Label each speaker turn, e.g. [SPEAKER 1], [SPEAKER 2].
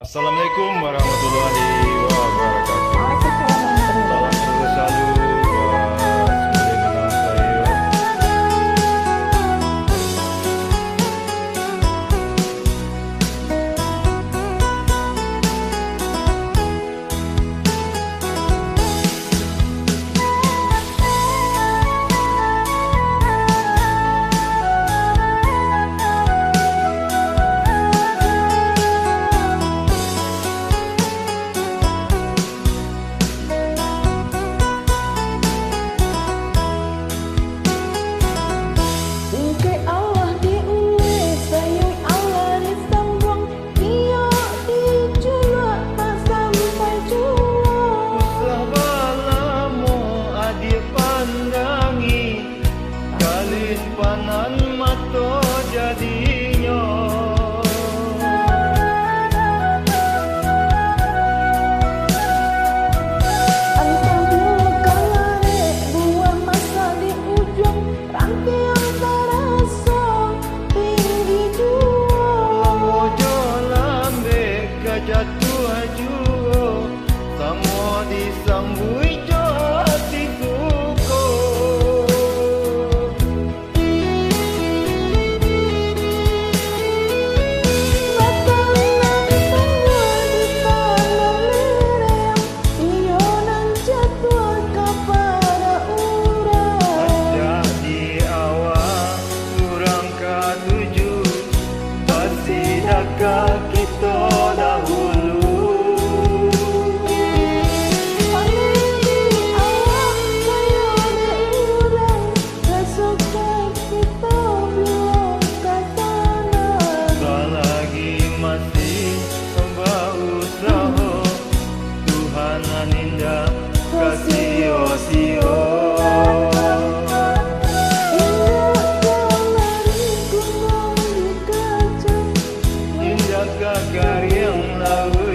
[SPEAKER 1] Assalamualaikum warahmatullahi wabarakatuh.
[SPEAKER 2] Waalaikumsalam warahmatullahi
[SPEAKER 1] Salam sukses selalu buat sebagai teman saya.
[SPEAKER 2] Ungke Allah diuwe, sayang Allah disambung, dia diculak tak sampai jua.
[SPEAKER 1] Usah balamu adik pandangi, kalin panan mato jadinya.
[SPEAKER 2] Antang buka lare, buah masa di ujung, rangkaian terasa tinggi jua.
[SPEAKER 1] Mojo lambe kajatuh juo, samo disambui jo hatiku.
[SPEAKER 2] Matanan semua di tanah lereng, iyo nan jatuh kepada urang.
[SPEAKER 1] Ajak di awal kurang ketuju, pasti dekat kita dahulu.
[SPEAKER 2] Paling di awak saya diurang, kesuka kita belum ke sana.
[SPEAKER 1] Selagi masih berusaha, Tuhan aninda kasih osio.
[SPEAKER 2] Indah jalan gunung di kaca,
[SPEAKER 1] Indah kakar yang laut